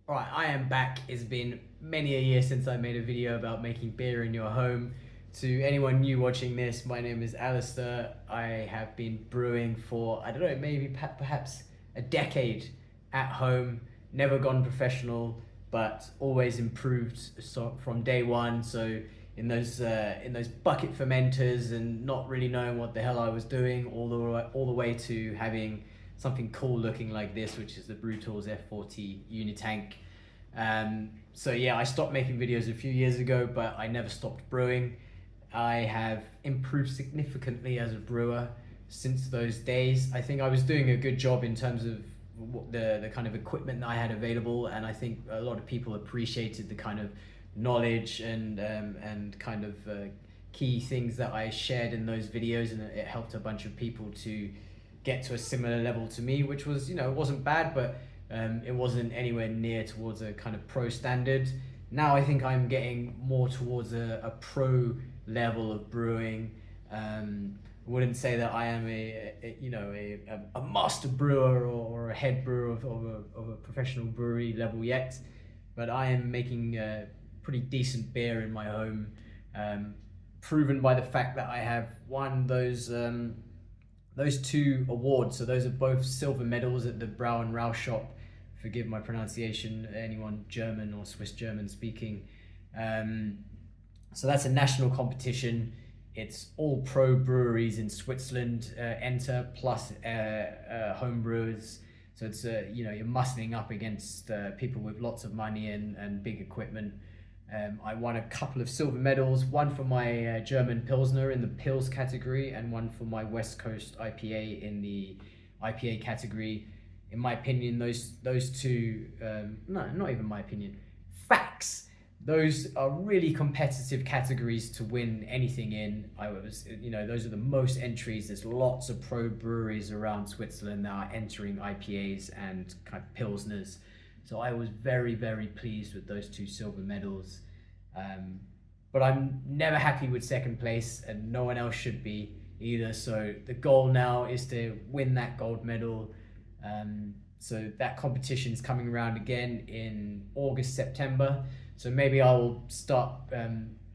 Alright, I am back. It's been many a year since I made a video about making beer in your home. To anyone new watching this, my name is Alistair. I have been brewing for, I don't know, maybe perhaps a decade at home. Never gone professional, but always improved from day one. So in those bucket fermenters and not really knowing what the hell I was doing, all the way to having something cool looking like this, which is the Brewtools F40 Unitank. So yeah, I stopped making videos a few years ago, but I never stopped brewing. I have improved significantly as a brewer since those days. I think I was doing a good job in terms of the kind of equipment that I had available, and I think a lot of people appreciated the kind of knowledge and kind of key things that I shared in those videos, and it helped a bunch of people to get to a similar level to me, which was, it wasn't bad, but it wasn't anywhere near towards a kind of pro standard. Now I think I'm getting more towards a pro level of brewing. I wouldn't say that I am a master brewer or a head brewer of a professional brewery level yet, but I am making pretty decent beer in my home, proven by the fact that I have won those two awards. So those are both silver medals at the Brau and Rau shop. Forgive my pronunciation, anyone German or Swiss German speaking. So that's a national competition. It's all pro breweries in Switzerland enter, plus home brewers. So it's you're muscling up against people with lots of money and big equipment. I won a couple of silver medals, one for my German Pilsner in the Pils category, and one for my West Coast IPA in the IPA category. In my opinion, those two, no, not even my opinion, facts. Those are really competitive categories to win anything in. Those are the most entries. There's lots of pro breweries around Switzerland that are entering IPAs and kind of Pilsners. So I was very, very pleased with those two silver medals. But I'm never happy with second place, and no one else should be either. So the goal now is to win that gold medal. So that competition is coming around again in August, September. So maybe I'll start,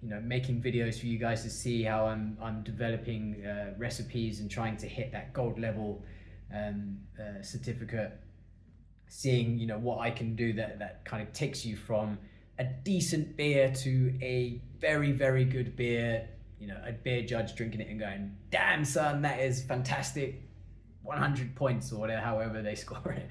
making videos for you guys to see how I'm developing recipes and trying to hit that gold level certificate. Seeing what I can do that kind of takes you from a decent beer to a very, very good beer. A beer judge drinking it and going, "Damn son, that is fantastic." 100 points or whatever, however they score it.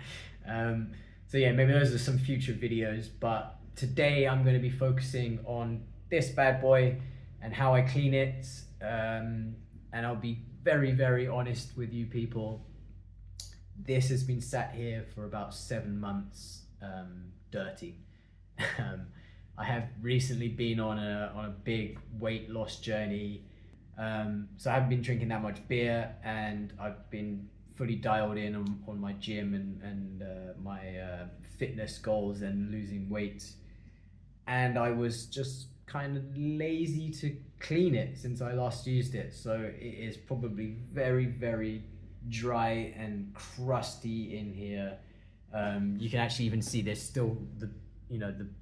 So yeah, maybe those are some future videos, but today I'm going to be focusing on this bad boy and how I clean it. And I'll be very, very honest with you people. This has been sat here for about 7 months, dirty. I have recently been on a big weight loss journey. So I haven't been drinking that much beer, and I've been fully dialed in on my gym and my fitness goals and losing weight. And I was just kind of lazy to clean it since I last used it. So it is probably very, very dry and crusty in here. You can actually even see there's still the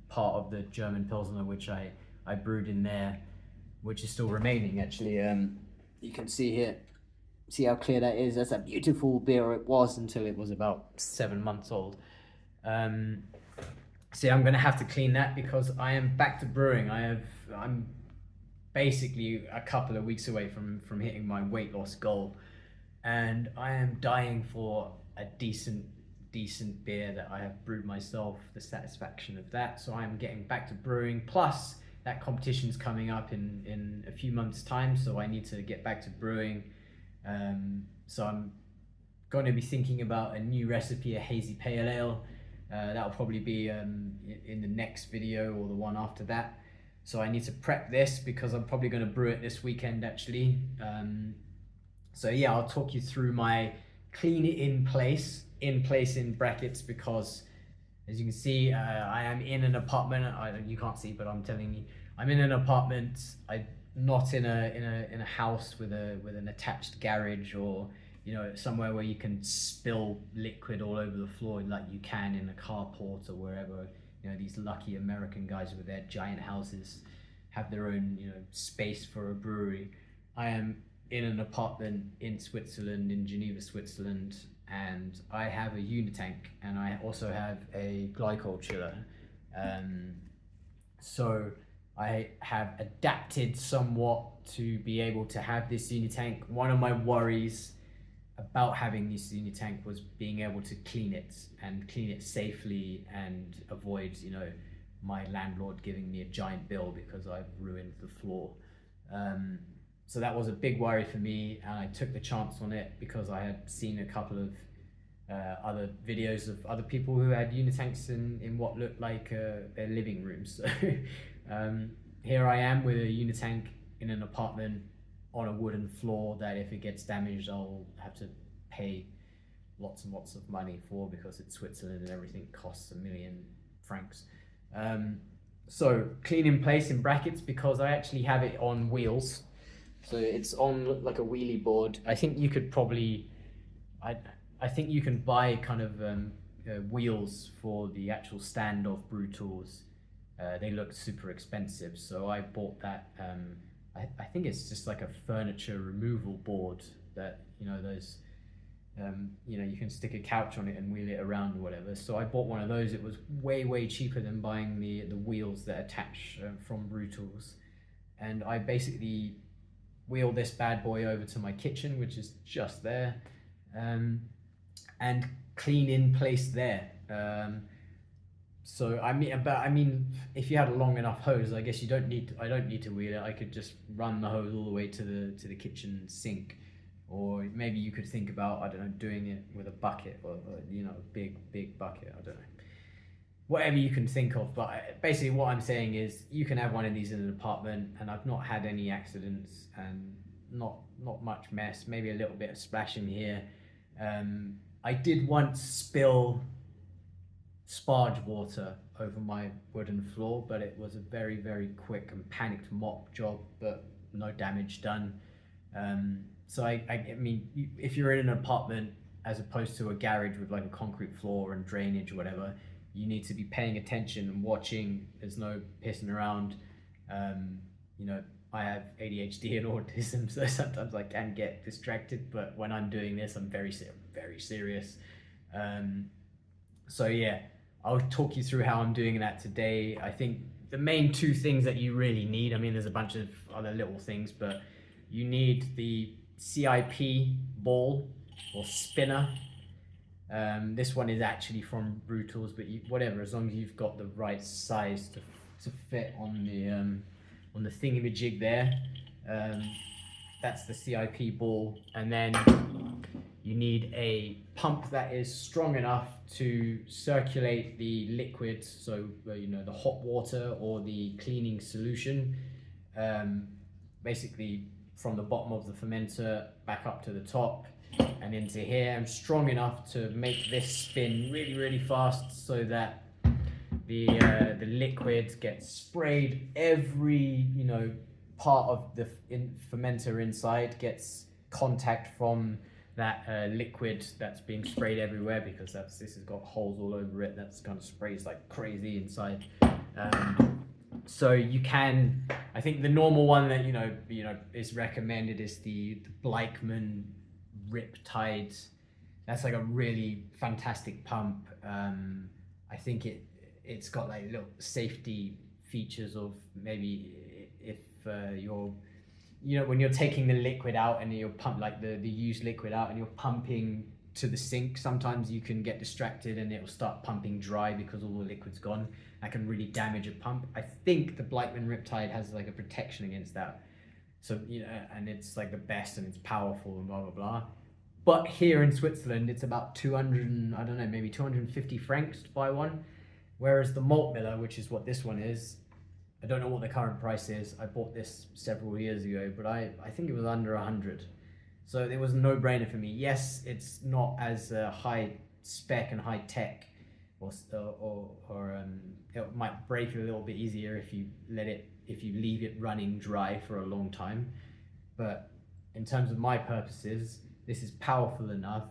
part of the German Pilsner which I brewed in there, which is still remaining actually. You can see here, see how clear that is. That's a beautiful beer. It was until it was about 7 months old. So I'm gonna have to clean that because I am back to brewing. I'm basically a couple of weeks away from hitting my weight loss goal, and I am dying for a decent beer that I have brewed myself, the satisfaction of that. So I'm getting back to brewing, plus that competition's coming up in a few months time, so I need to get back to brewing. So I'm going to be thinking about a new recipe, a hazy pale ale. That'll probably be in the next video or the one after that. So I need to prep this because I'm probably going to brew it this weekend actually. So yeah, I'll talk you through my clean it in place in brackets, because as you can see, I am in an apartment. You can't see, but I'm telling you, I'm in an apartment. I'm not in a house with an attached garage, or somewhere where you can spill liquid all over the floor like you can in a carport or wherever these lucky American guys with their giant houses have their own, space for a brewery. I am in an apartment in Switzerland, in Geneva, Switzerland, and I have a Unitank, and I also have a glycol chiller. So I have adapted somewhat to be able to have this Unitank. One of my worries about having this Unitank was being able to clean it safely and avoid, my landlord giving me a giant bill because I've ruined the floor. So that was a big worry for me, and I took the chance on it because I had seen a couple of other videos of other people who had Unitanks in what looked like their living rooms. So here I am with a Unitank in an apartment on a wooden floor that if it gets damaged, I'll have to pay lots and lots of money for, because it's Switzerland and everything costs 1,000,000 francs. So clean in place in brackets, because I actually have it on wheels. So it's on like a wheelie board. I think you could probably, I think you can buy kind of wheels for the actual stand of Brewtools. They look super expensive, so I bought that. I think it's just like a furniture removal board that, those, you can stick a couch on it and wheel it around or whatever. So I bought one of those. It was way cheaper than buying the wheels that attach from Brewtools. And I basically wheel this bad boy over to my kitchen, which is just there, and clean in place there. So I mean, if you had a long enough hose, I guess I don't need to wheel it. I could just run the hose all the way to the kitchen sink, or maybe you could think about, I don't know, doing it with a bucket or a big bucket. I don't know, whatever you can think of. But basically, what I'm saying is, you can have one of these in an apartment, and I've not had any accidents and not much mess. Maybe a little bit of splashing here. I did once spill sparge water over my wooden floor, but it was a very quick and panicked mop job, but no damage done. So I mean, if you're in an apartment as opposed to a garage with like a concrete floor and drainage or whatever, you need to be paying attention and watching. There's no pissing around. I have ADHD and autism, so sometimes I can get distracted, but when I'm doing this, I'm very serious. So yeah, I'll talk you through how I'm doing that today. I think the main two things that you really need, I mean, there's a bunch of other little things, but you need the CIP ball or spinner. This one is actually from Brewtools, but whatever, as long as you've got the right size to fit on the thingamajig there. That's the CIP ball. And then you need a pump that is strong enough to circulate the liquid, so the hot water or the cleaning solution, basically from the bottom of the fermenter back up to the top and into here, and strong enough to make this spin really fast, so that the liquid gets sprayed. Every part of the fermenter inside gets contact from that liquid that's being sprayed everywhere, because this has got holes all over it. That's kind of sprays like crazy inside. So you can, I think the normal one that is recommended is the Bleichmann Riptide. That's like a really fantastic pump. I think it's got like little safety features of, maybe if you're when you're taking the liquid out and you're like the used liquid out and you're pumping to the sink, sometimes you can get distracted and it'll start pumping dry because all the liquid's gone. That can really damage a pump. I think the Bleichmann Riptide has like a protection against that. So, and it's like the best, and it's powerful and blah, blah, blah. But here in Switzerland, it's about 200, I don't know, maybe 250 francs to buy one. Whereas the malt miller, which is what this one is, I don't know what the current price is. I bought this several years ago, but I think it was under 100. So it was a no-brainer for me. Yes, it's not as high spec and high tech, or it might break a little bit easier if you leave it running dry for a long time. But in terms of my purposes, this is powerful enough,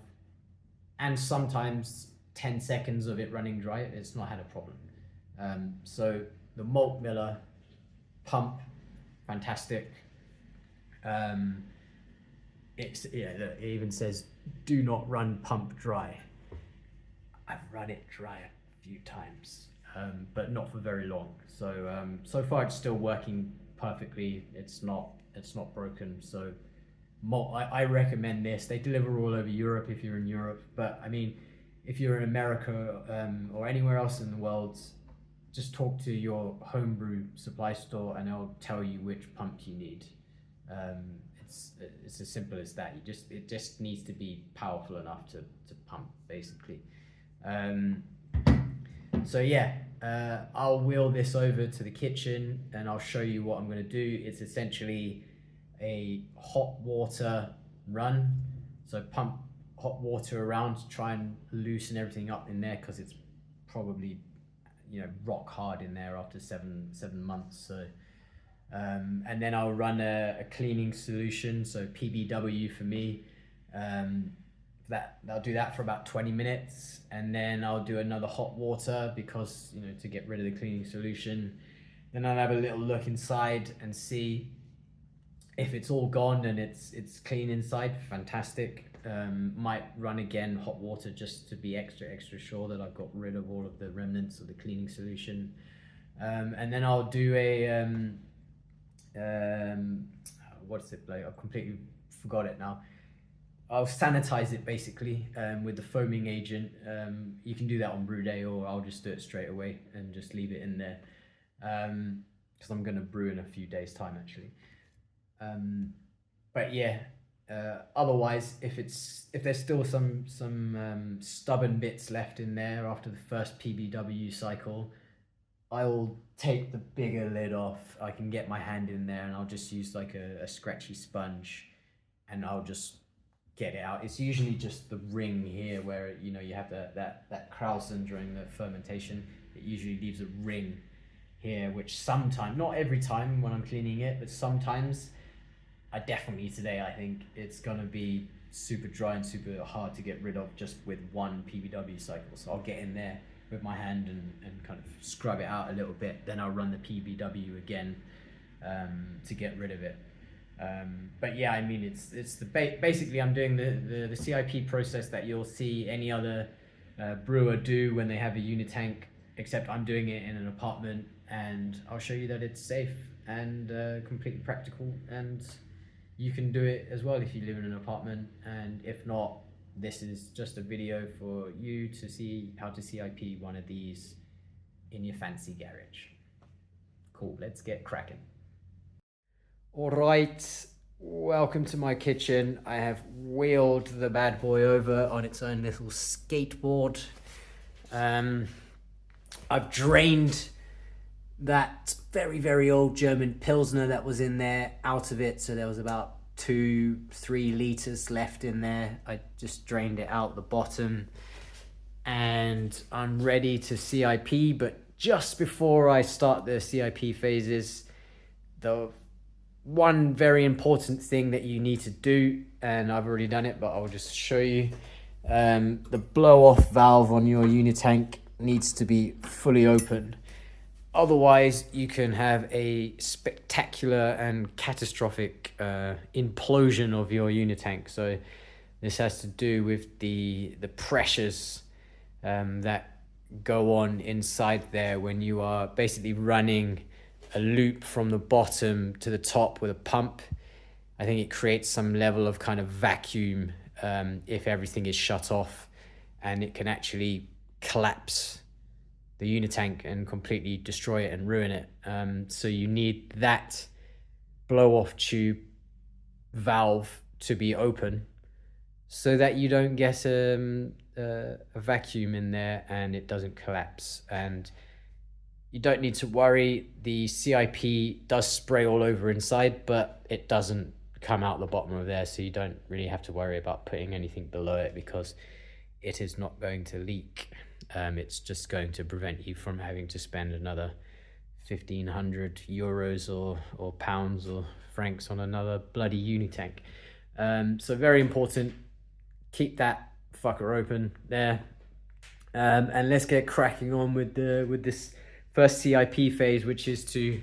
and sometimes 10 seconds of it running dry, it's not had a problem. So the malt miller pump, fantastic. It even says do not run pump dry. I've run it dry a few times, but not for very long. So so far it's still working perfectly. It's not broken. So I recommend this. They deliver all over Europe if you're in Europe, but I mean, if you're in America or anywhere else in the world, just talk to your homebrew supply store and they'll tell you which pump you need. It's as simple as that. It just needs to be powerful enough to pump, basically. So yeah, I'll wheel this over to the kitchen and I'll show you what I'm going to do. It's essentially a hot water run. So pump hot water around to try and loosen everything up in there, because it's probably, you know, rock hard in there after seven months. So and then I'll run a cleaning solution, so PBW for me. I'll do that for about 20 minutes, and then I'll do another hot water, because, you know, to get rid of the cleaning solution. Then I'll have a little look inside and see if it's all gone and it's clean inside. Fantastic. Might run again hot water just to be extra sure that I've got rid of all of the remnants of the cleaning solution. And then I'll do a what's it like? I've completely forgot it now. I'll sanitize it basically with the foaming agent. You can do that on brew day, or I'll just do it straight away and just leave it in there, because I'm going to brew in a few days time actually. But yeah, otherwise, if there's still some stubborn bits left in there after the first PBW cycle, I'll take the bigger lid off. I can get my hand in there and I'll just use like a scratchy sponge and I'll just get it out. It's usually just the ring here where, you know, you have that Krausen during the fermentation. It usually leaves a ring here, which sometimes, not every time when I'm cleaning it, but sometimes, definitely today, I think it's gonna be super dry and super hard to get rid of just with one PBW cycle. So I'll get in there with my hand and kind of scrub it out a little bit. Then I'll run the PBW again to get rid of it. But yeah, I mean, it's basically I'm doing the CIP process that you'll see any other brewer do when they have a Unitank, except I'm doing it in an apartment, and I'll show you that it's safe and completely practical, and you can do it as well if you live in an apartment. And if not, this is just a video for you to see how to CIP one of these in your fancy garage. Cool, let's get cracking. All right, welcome to my kitchen. I have wheeled the bad boy over on its own little skateboard. I've drained that very old German Pilsner that was in there out of it, so there was about 2-3 liters left in there. I just drained it out the bottom and I'm ready to CIP. But just before I start the CIP phases, the one very important thing that you need to do, and I've already done it but I'll just show you, the blow off valve on your Unitank needs to be fully open. Otherwise, you can have a spectacular and catastrophic implosion of your Unitank. So this has to do with the pressures that go on inside there when you are basically running a loop from the bottom to the top with a pump. I think it creates some level of kind of vacuum if everything is shut off, and it can actually collapse the Unitank and completely destroy it and ruin it. So you need that blow off tube valve to be open so that you don't get a vacuum in there and it doesn't collapse. And you don't need to worry, the CIP does spray all over inside, but it doesn't come out the bottom of there, so you don't really have to worry about putting anything below it because it is not going to leak. It's just going to prevent you from having to spend another 1,500 euros or pounds or francs on another bloody Unitank. So very important, keep that fucker open there. And let's get cracking on with this first CIP phase, which is to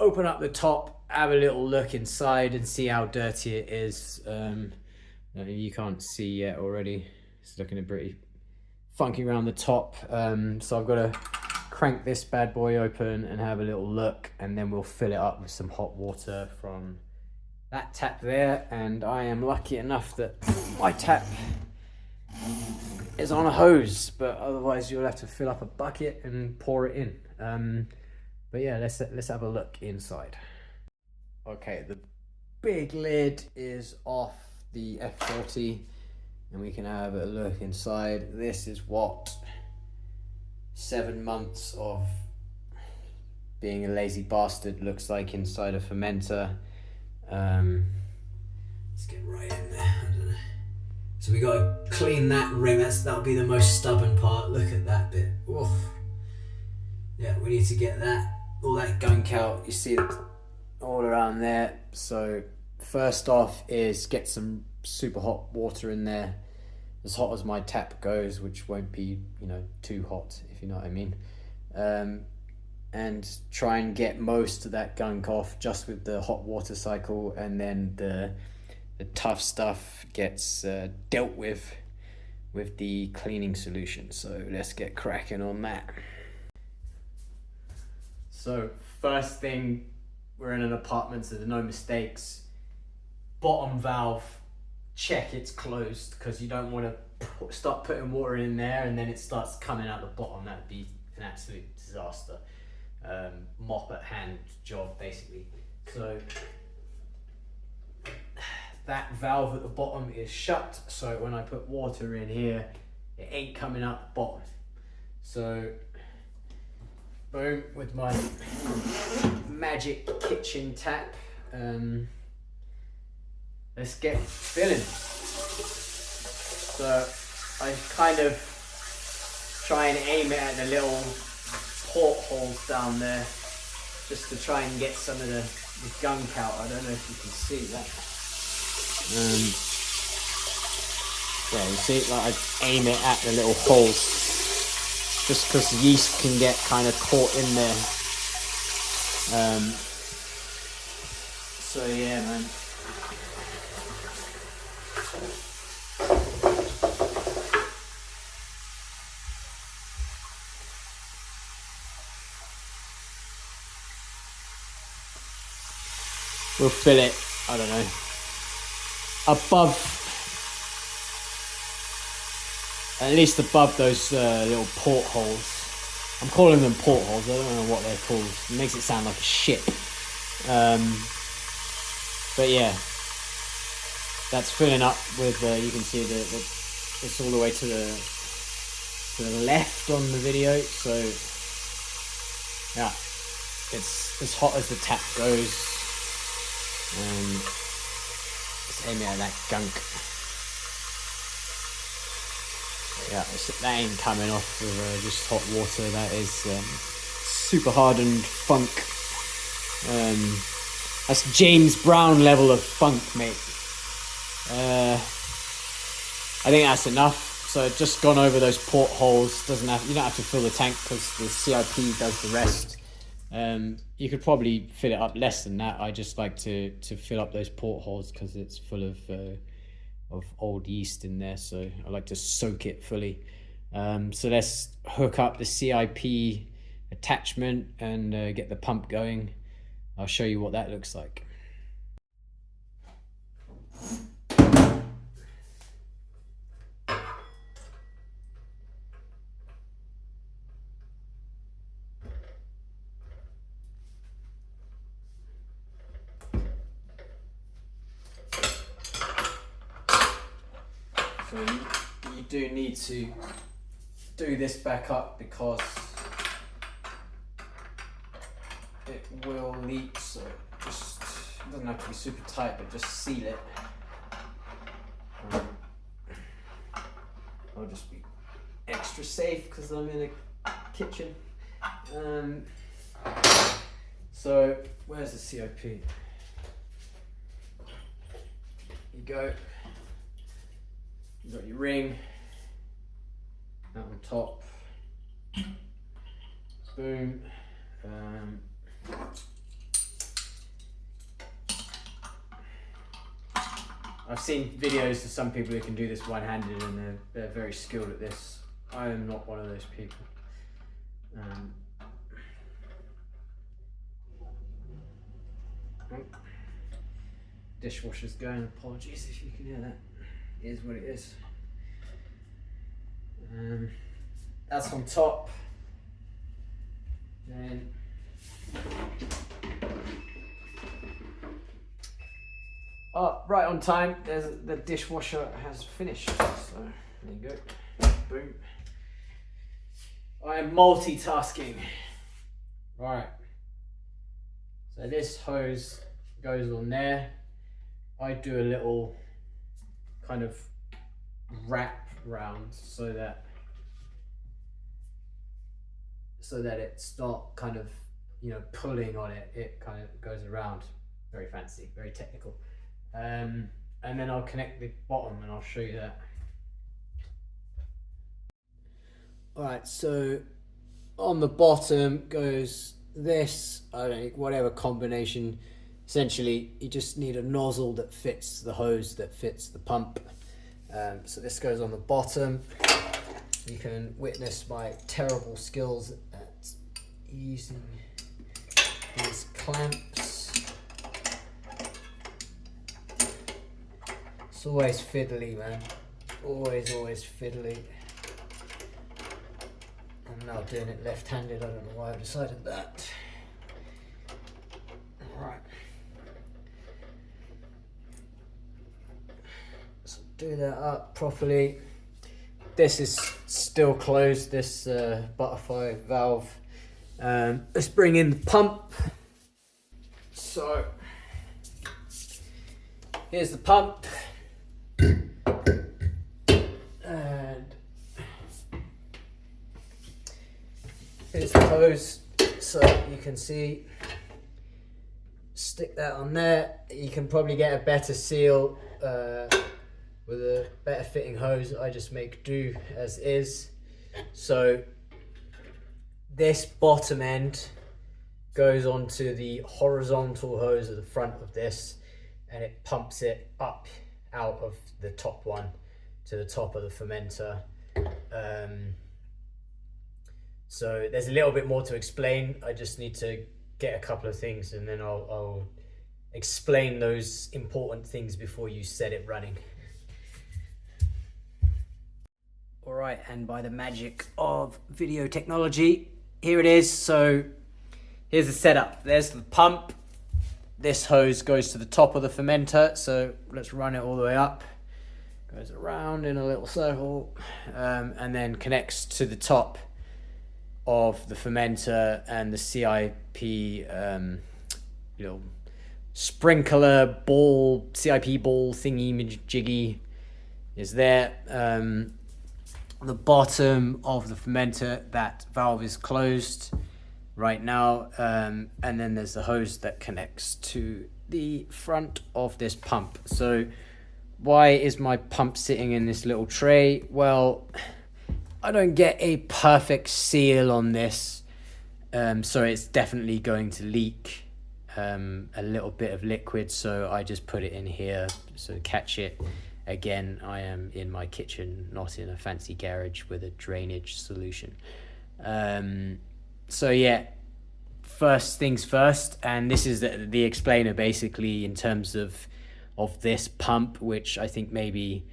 open up the top, have a little look inside and see how dirty it is. You can't see yet already. It's looking a pretty funky around the top. So I've got to crank this bad boy open and have a little look, and then we'll fill it up with some hot water from that tap there. And I am lucky enough that my tap is on a hose, but otherwise you'll have to fill up a bucket and pour it in. But yeah, let's have a look inside. Okay, the big lid is off the F40 and we can have a look inside. This is what 7 months of being a lazy bastard looks like inside a fermenter. Let's get right in there. I don't know. So we got to clean that ring. That'll be the most stubborn part. Look at that bit. Oof. Yeah, we need to get all that gunk out. You see it all around there. So first off is get some super hot water in there, as hot as my tap goes, which won't be, too hot, if you know what I mean. And try and get most of that gunk off just with the hot water cycle, and then the tough stuff gets dealt with the cleaning solution. So let's get cracking on that. So first thing, we're in an apartment, so there's no mistakes. Bottom valve, check it's closed, because you don't want to start putting water in there and then it starts coming out the bottom. That'd be an absolute disaster. Mop at hand job, basically. So that valve at the bottom is shut, so when I put water in here, it ain't coming out the bottom. So boom, with my magic kitchen tap, let's get filling. So I kind of try and aim it at the little portholes down there, just to try and get some of the gunk out. I don't know if you can see that. Yeah, you see, like I aim it at the little holes, just because the yeast can get kind of caught in there. So yeah, man. We'll fill it, I don't know, above, at least above those little portholes. I'm calling them portholes, I don't know what they're called. It makes it sound like a ship. But yeah, that's filling up with, you can see it's all the way to the left on the video. So yeah, it's as hot as the tap goes. Just aiming at that gunk. Yeah, that ain't coming off with just hot water. That is super hardened funk. That's James Brown level of funk, mate. I think that's enough. So just gone over those portholes. You don't have to fill the tank because the CIP does the rest. You could probably fill it up less than that. I just like to fill up those portholes because it's full of old yeast in there, so I like to soak it fully. So let's hook up the CIP attachment and get the pump going. I'll show you what that looks like. So you do need to do this back up because it will leak, so it doesn't have to be super tight, but just seal it. I'll just be extra safe because I'm in a kitchen. So where's the CIP? You go. You got your ring out on top. Boom. I've seen videos of some people who can do this one-handed, and they're very skilled at this. I am not one of those people. Dishwasher's going. Apologies if you can hear that. It is what it is. That's on top. Then right on time. The dishwasher has finished. So there you go. Boom. I am multitasking. Right. So this hose goes on there. I do a little kind of wrap round so that it's not kind of, you know, pulling on it. It kind of goes around. Very fancy, very technical. And then I'll connect the bottom and I'll show you that. All right, so on the bottom goes this, I don't know, whatever combination. Essentially, you just need a nozzle that fits the hose that fits the pump. So this goes on the bottom. You can witness my terrible skills at using these clamps. It's always fiddly, man. Always fiddly. I'm now doing it left-handed. I don't know why I've decided that. All right. So do that up properly. This is still closed, this butterfly valve. Let's bring in the pump. So here's the pump. And here's the hose, so you can see. Stick that on there. You can probably get a better seal with a better fitting hose. I just make do as is. So this bottom end goes onto the horizontal hose at the front of this, and it pumps it up out of the top one to the top of the fermenter. So there's a little bit more to explain. I just need to get a couple of things, and then I'll explain those important things before you set it running. All right, and by the magic of video technology, here it is. So here's the setup. There's the pump. This hose goes to the top of the fermenter. So let's run it all the way up. Goes around in a little circle, and then connects to the top of the fermenter and the CIP little sprinkler ball, CIP ball thingy jiggy is there. The bottom of the fermenter, that valve is closed right now, and then there's the hose that connects to the front of this pump. So why is my pump sitting in this little tray? Well, I don't get a perfect seal on this, so it's definitely going to leak a little bit of liquid, so I just put it in here so catch it. Again, I am in my kitchen, not in a fancy garage with a drainage solution. So yeah, first things first, and this is the explainer basically in terms of this pump, which I think maybe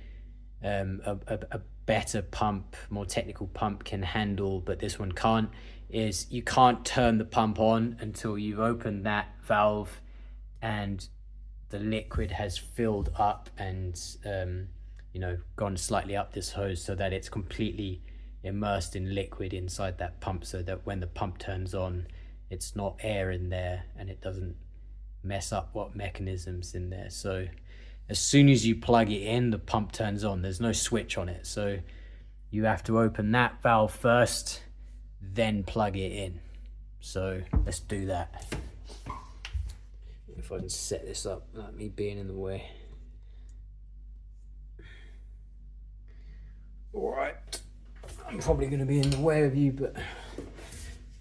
a better pump, more technical pump can handle, but this one can't, is you can't turn the pump on until you've opened that valve and the liquid has filled up and you know, gone slightly up this hose so that it's completely immersed in liquid inside that pump, so that when the pump turns on, it's not air in there and it doesn't mess up what mechanisms in there. So as soon as you plug it in, the pump turns on. There's no switch on it, so you have to open that valve first, then plug it in. So let's do that. If I can set this up without me being in the way. All right, I'm probably going to be in the way of you, but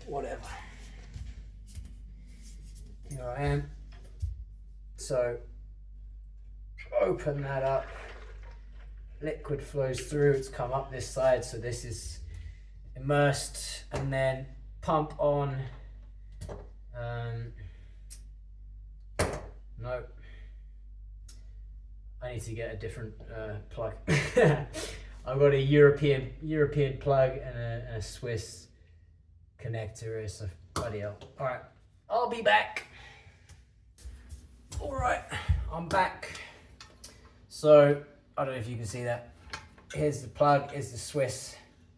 whatever. Here I am. So open that up. Liquid flows through. It's come up this side, so this is immersed, and then pump on. No, I need to get a different plug. I've got a European plug and a Swiss connector. So bloody hell. All right, I'll be back. All right, I'm back. So I don't know if you can see that. Here's the plug. Here's the Swiss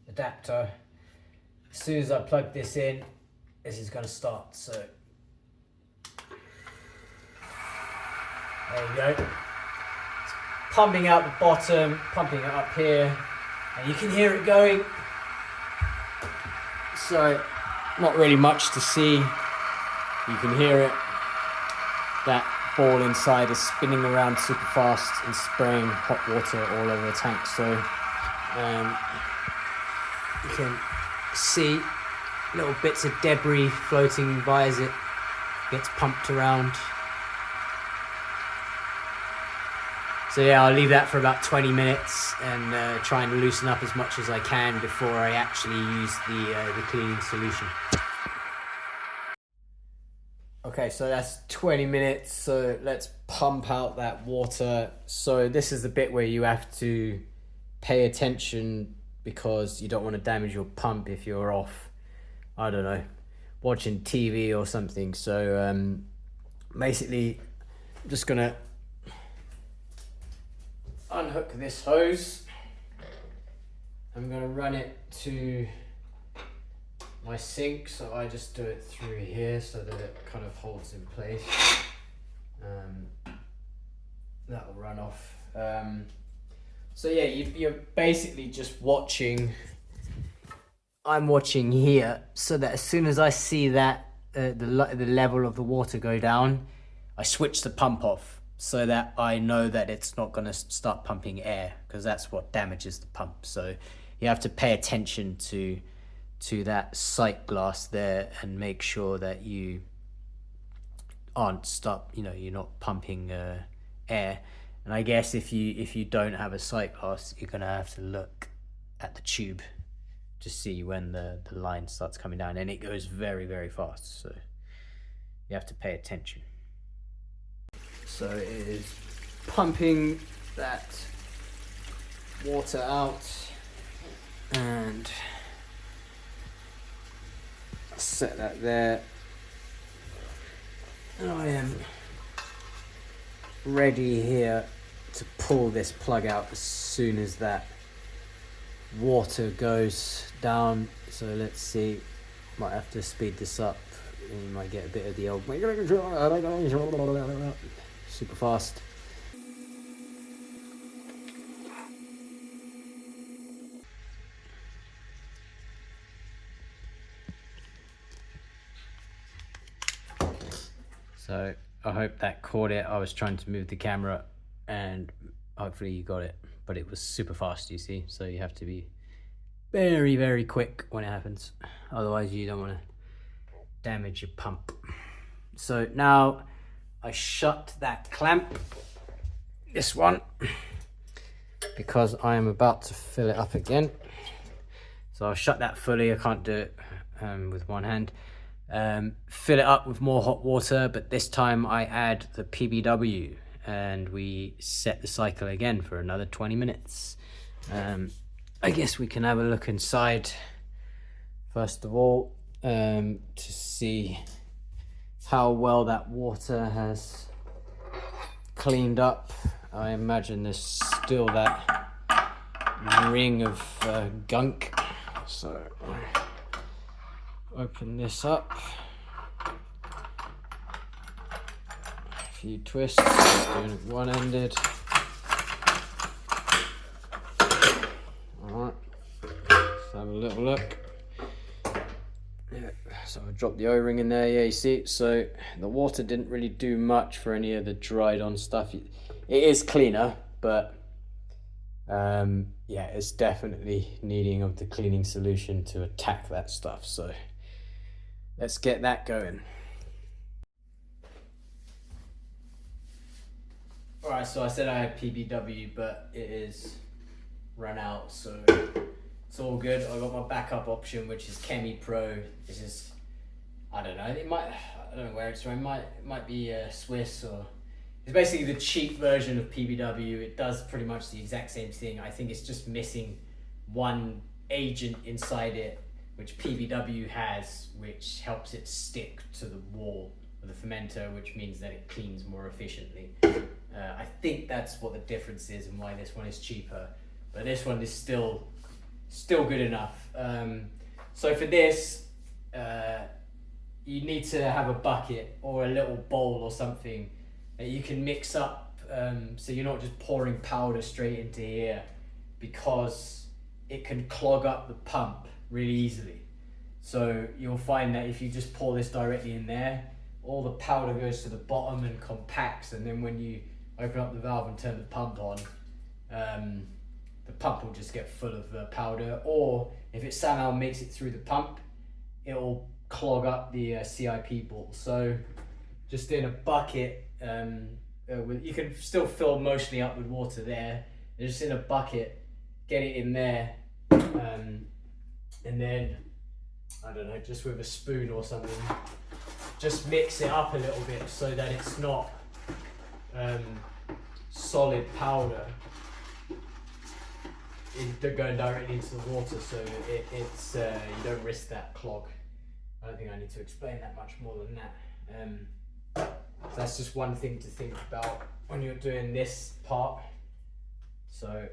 adapter. As soon as I plug this in, this is going to start. So there you go. It's pumping out the bottom, pumping it up here, and you can hear it going. So not really much to see. You can hear it. That ball inside is spinning around super fast and spraying hot water all over the tank. So you can see little bits of debris floating by as it gets pumped around. So yeah, I'll leave that for about 20 minutes and try and loosen up as much as I can before I actually use the cleaning solution. Okay, so that's 20 minutes, so let's pump out that water. So this is the bit where you have to pay attention because you don't want to damage your pump if you're off, I don't know, watching TV or something. So basically, I'm just gonna unhook this hose. I'm gonna run it to my sink, so I just do it through here so that it kind of holds in place. That'll run off. So yeah, you're basically just watching. I'm watching here, so that as soon as I see that the level of the water go down, I switch the pump off so that I know that it's not going to start pumping air, because that's what damages the pump. So you have to pay attention to that sight glass there and make sure that you you're not pumping air. And I guess if you don't have a sight glass, you're gonna have to look at the tube to see when the line starts coming down, and it goes very, very fast, so you have to pay attention. So it is pumping that water out, and set that there, and I am ready here to pull this plug out as soon as that water goes down. So let's see, might have to speed this up, and you might get a bit of the old super fast. So I hope that caught it. I was trying to move the camera and hopefully you got it, but it was super fast, you see, so you have to be very, very quick when it happens, otherwise you don't want to damage your pump. So now I shut that clamp, this one, because I am about to fill it up again. So I'll shut that fully. I can't do it with one hand. Fill it up with more hot water, but this time I add the PBW and we set the cycle again for another 20 minutes. I guess we can have a look inside first of all, to see how well that water has cleaned up. I imagine there's still that ring of gunk. So open this up, a few twists, doing it one-ended. Alright, let's have a little look. Yeah, so I dropped the O-ring in there, yeah, you see, so the water didn't really do much for any of the dried on stuff. It is cleaner, but yeah, it's definitely needing of the cleaning solution to attack that stuff. So let's get that going. Alright, so I said I had PBW, but it is run out, so it's all good. I got my backup option, which is Chemi Pro. This is, I don't know, I don't know where it's from. It might be Swiss, or it's basically the cheap version of PBW. It does pretty much the exact same thing. I think it's just missing one agent inside it, which PBW has, which helps it stick to the wall of the fermenter, which means that it cleans more efficiently. I think that's what the difference is and why this one is cheaper, but this one is still good enough. So for this, you need to have a bucket or a little bowl or something that you can mix up, so you're not just pouring powder straight into here, because it can clog up the pump really easily. So you'll find that if you just pour this directly in there, all the powder goes to the bottom and compacts, and then when you open up the valve and turn the pump on, the pump will just get full of powder, or if it somehow makes it through the pump, it'll clog up the CIP ball. So just in a bucket, you can still fill mostly up with water there, and just in a bucket, get it in there, and then, I don't know, just with a spoon or something, just mix it up a little bit so that it's not solid powder going directly into the water, so it's you don't risk that clog. I don't think I need to explain that much more than that. So that's just one thing to think about when you're doing this part. So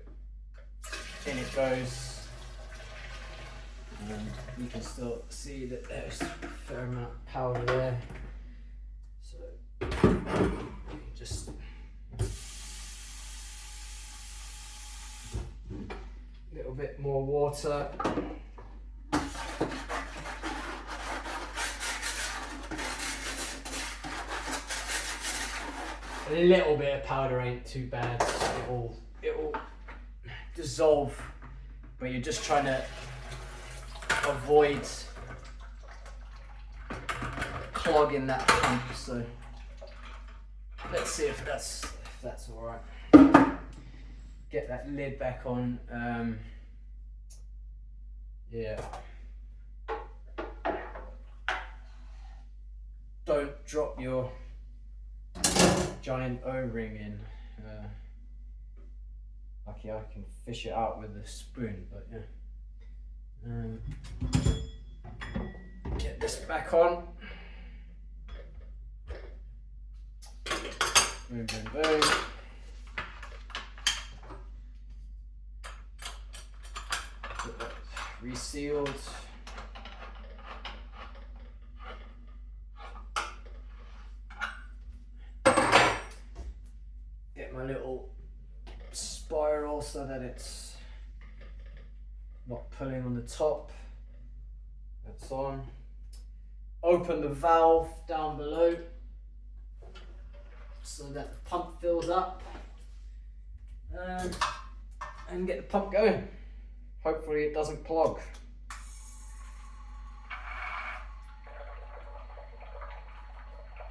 in it goes. You can still see that there's a fair amount of powder there, so just a little bit more water. A little bit of powder ain't too bad. It will dissolve, but you're just trying to avoid clogging that pump. So let's see if that's all right. Get that lid back on. Yeah. Don't drop your giant O-ring in. Lucky I can fish it out with a spoon, but yeah. Get this back on. Boom, boom, boom. Get that resealed. Get my little spiral so that it's not pulling on the top. That's on. Open the valve down below so that the pump fills up, and get the pump going. Hopefully it doesn't clog.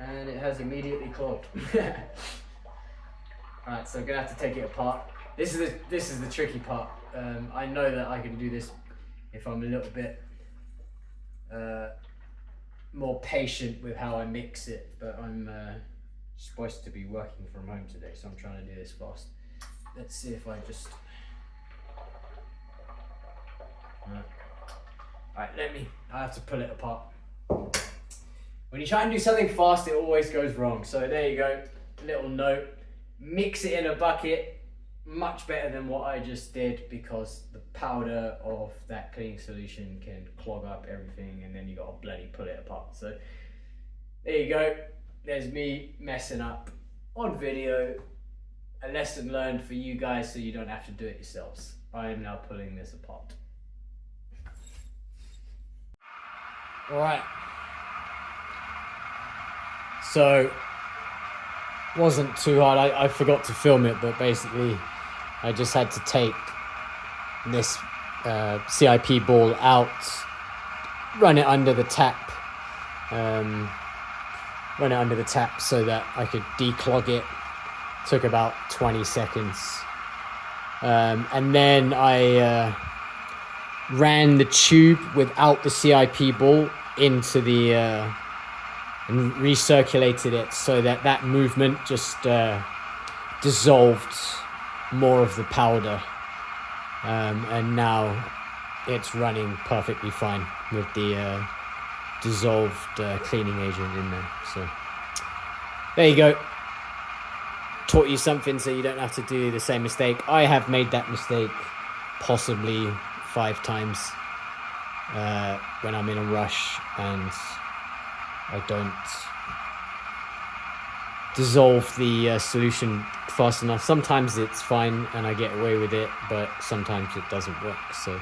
And it has immediately clogged. Alright, so I'm gonna have to take it apart. This is the tricky part. I know that I can do this if I'm a little bit more patient with how I mix it, but I'm supposed to be working from home today, so I'm trying to do this fast. Let's see if I just... Alright, I have to pull it apart. When you try and do something fast, it always goes wrong. So there you go, little note. Mix it in a bucket. Much better than what I just did, because the powder of that cleaning solution can clog up everything, and then you gotta bloody pull it apart. So there you go. There's me messing up on video. A lesson learned for you guys, so you don't have to do it yourselves. I am now pulling this apart. All right. So wasn't too hard. I forgot to film it, but basically I just had to take this CIP ball out, run it under the tap, Run it under the tap so that I could declog it. Took about 20 seconds. And then I ran the tube without the CIP ball into the and recirculated it so that that movement just dissolved more of the powder, and now it's running perfectly fine with the dissolved cleaning agent in there. So there you go. Taught you something so you don't have to do the same mistake. I have made that mistake possibly 5 times when I'm in a rush and I don't dissolve the solution fast enough. Sometimes it's fine and I get away with it, but sometimes it doesn't work. So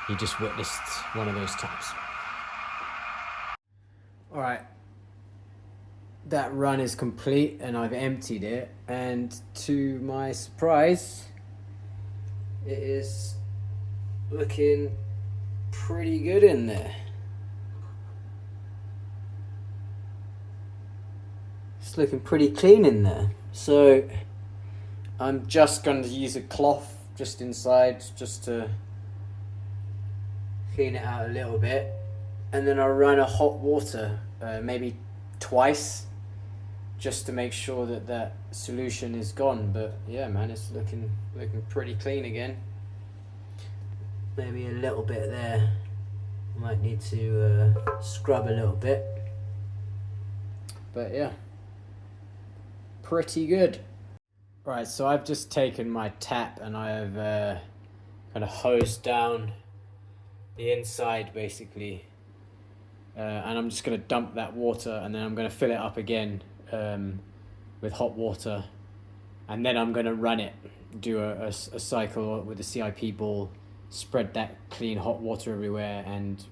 you just witnessed one of those times. All right. That run is complete and I've emptied it, and to my surprise it is looking pretty good in there. It's looking pretty clean in there. So I'm just going to use a cloth just inside just to clean it out a little bit, and then I'll run a hot water maybe twice just to make sure that that solution is gone. But yeah, man, it's looking pretty clean again. Maybe a little bit there. Might need to scrub a little bit. But yeah, pretty good. Right, so I've just taken my tap and I've kind of hosed down the inside basically. And I'm just going to dump that water and then I'm going to fill it up again with hot water, and then I'm going to run it, do a cycle with the CIP ball, spread that clean hot water everywhere, and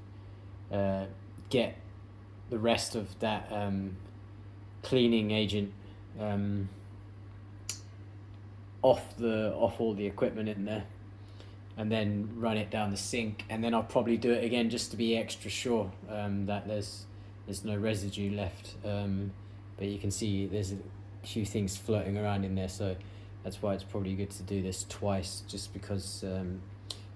get the rest of that cleaning agent off all the equipment in there, and then run it down the sink, and then I'll probably do it again just to be extra sure that there's no residue left. But you can see there's a few things floating around in there, so that's why it's probably good to do this twice, just because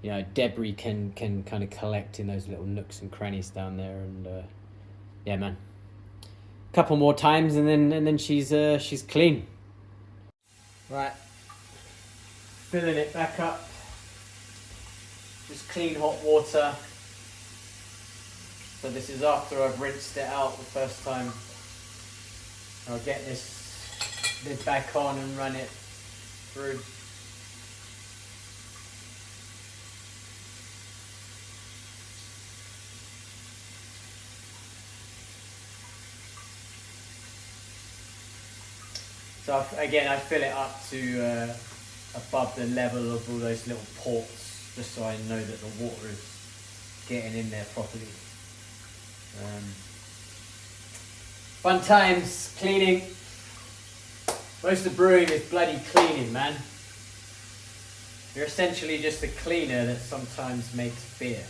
you know, debris can kind of collect in those little nooks and crannies down there. And yeah, man, a couple more times and then she's clean. Right, filling it back up, just clean hot water. So this is after I've rinsed it out the first time. I'll get this lid back on and run it through. So again, I fill it up to above the level of all those little ports, just so I know that the water is getting in there properly. Fun times cleaning. Most of brewing is bloody cleaning, man. You're essentially just a cleaner that sometimes makes beer.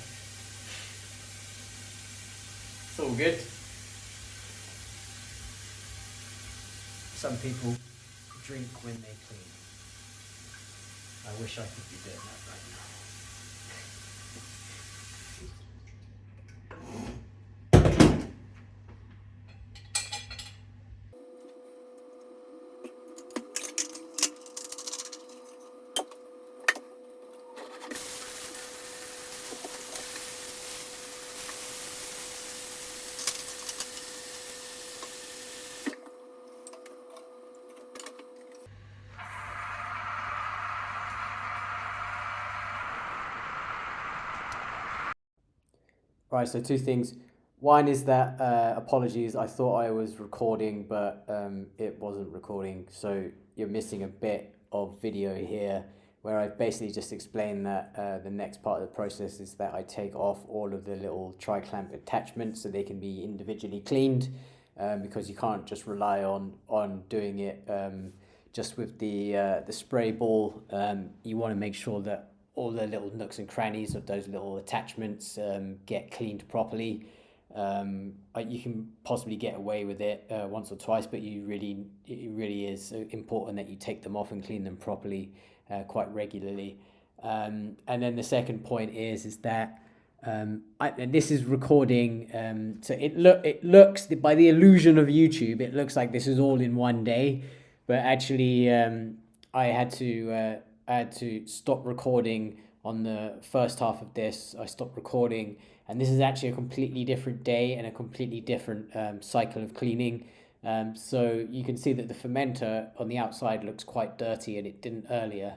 It's all good. Some people drink when they clean. I wish I could be doing that right now. Right, so 2 things. One is that apologies, I thought I was recording, but it wasn't recording. So you're missing a bit of video here where I basically just explained that the next part of the process is that I take off all of the little tri-clamp attachments so they can be individually cleaned, because you can't just rely on doing it just with the spray ball. You want to make sure that all the little nooks and crannies of those little attachments get cleaned properly. You can possibly get away with it once or twice, but it really is important that you take them off and clean them properly quite regularly. And then the second point is that and this is recording. So it looks, by the illusion of YouTube, it looks like this is all in one day, but actually I had to stop recording on the first half of this. I stopped recording, and this is actually a completely different day and a completely different cycle of cleaning. So you can see that the fermenter on the outside looks quite dirty, and it didn't earlier.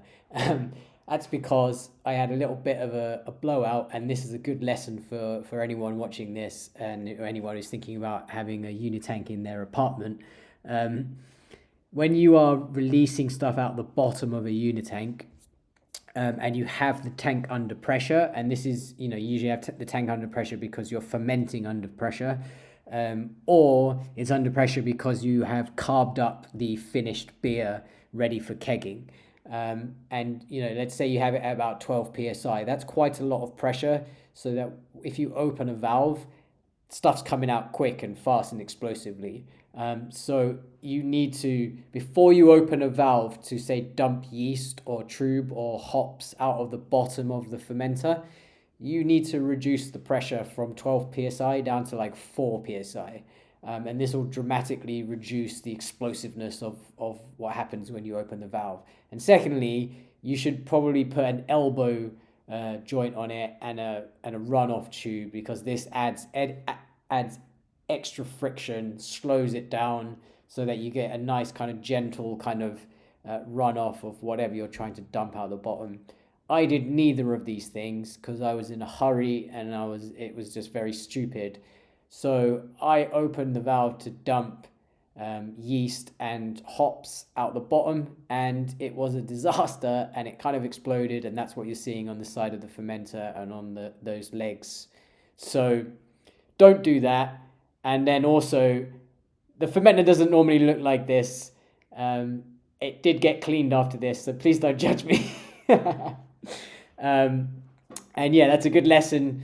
That's because I had a little bit of a blowout, and this is a good lesson for anyone watching this and anyone who's thinking about having a Unitank in their apartment. When you are releasing stuff out the bottom of a Unitank, and you have the tank under pressure, and this is, you usually have the tank under pressure because you're fermenting under pressure, or it's under pressure because you have carved up the finished beer ready for kegging. And let's say you have it at about 12 psi. That's quite a lot of pressure, so that if you open a valve, stuff's coming out quick and fast and explosively. So you need to, before you open a valve to say dump yeast or trub or hops out of the bottom of the fermenter, you need to reduce the pressure from 12 psi down to like 4 psi. And this will dramatically reduce the explosiveness of what happens when you open the valve. And secondly, you should probably put an elbow joint on it and a runoff tube, because this adds extra friction, slows it down, so that you get a nice kind of gentle kind of runoff of whatever you're trying to dump out the bottom. I did neither of these things because I was in a hurry and it was just very stupid. So I opened the valve to dump yeast and hops out the bottom, and it was a disaster, and it kind of exploded, and that's what you're seeing on the side of the fermenter and on those legs. So don't do that. And then also, the fermenter doesn't normally look like this. It did get cleaned after this, so please don't judge me. And yeah, that's a good lesson.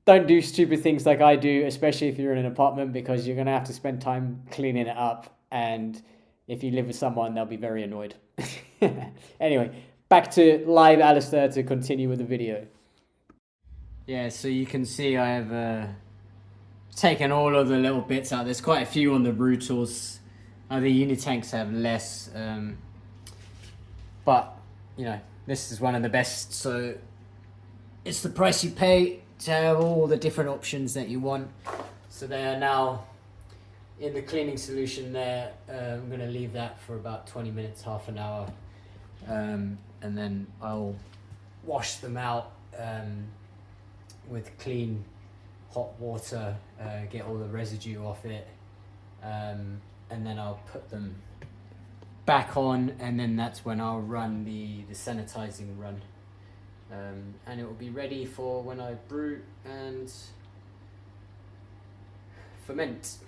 Don't do stupid things like I do, especially if you're in an apartment, because you're going to have to spend time cleaning it up. And if you live with someone, they'll be very annoyed. Anyway, back to live Alistair to continue with the video. Yeah, so you can see I have taken all of the little bits out. There's quite a few on the Brewtools. The Unitanks have less. But, this is one of the best. So it's the price you pay to have all the different options that you want. So they are now in the cleaning solution there. I'm going to leave that for about 20 minutes, half an hour. And then I'll wash them out with clean hot water, get all the residue off it. And then I'll put them back on, and then that's when I'll run the sanitizing run. And it will be ready for when I brew and ferment.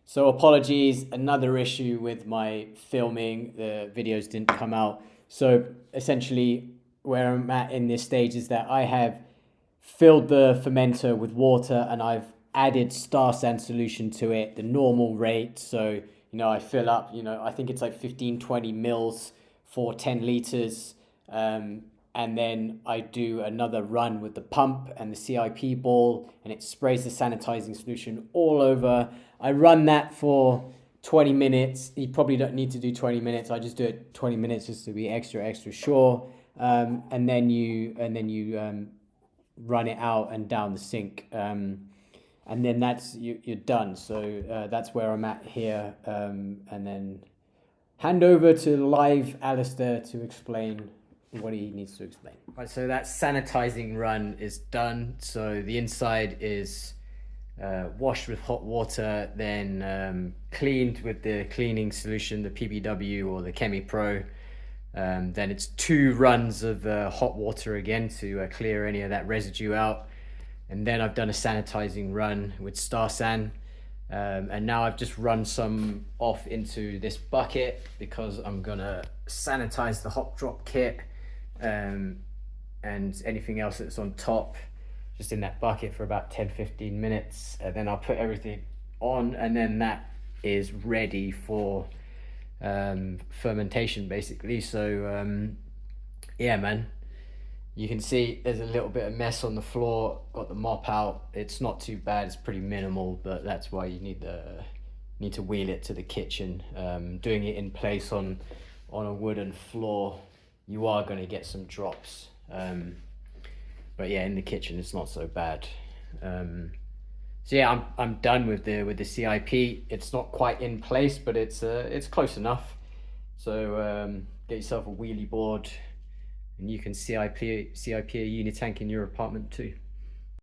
So apologies, another issue with my filming, the videos didn't come out. So essentially where I'm at in this stage is that I have filled the fermenter with water, and I've added star sand solution to it, the normal rate. So, I fill up, I think it's like 15-20 mils for 10 liters. And then I do another run with the pump and the CIP ball, and it sprays the sanitizing solution all over. I run that for 20 minutes. You probably don't need to do 20 minutes. I just do it 20 minutes just to be extra sure. And then you run it out and down the sink. And then you're done. So that's where I'm at here. And then hand over to live Alistair to explain what he needs to explain. Right, so that sanitizing run is done. So the inside is washed with hot water, then cleaned with the cleaning solution, the PBW or the Chemi Pro. Then it's 2 runs of hot water again to clear any of that residue out. And then I've done a sanitizing run with Star San. And now I've just run some off into this bucket because I'm gonna sanitize the hop drop kit and anything else that's on top. just in that bucket for about 10-15 minutes, and then I'll put everything on, and then that is ready for fermentation basically. So yeah man, you can see there's a little bit of mess on the floor. Got the mop out. It's not too bad, it's pretty minimal, but that's why you need to wheel it to the kitchen. Doing it in place on a wooden floor, you are going to get some drops, but yeah, in the kitchen it's not so bad. So yeah, I'm done with the CIP. It's not quite in place, but it's close enough. So get yourself a wheelie board, and you can CIP a Unitank in your apartment too.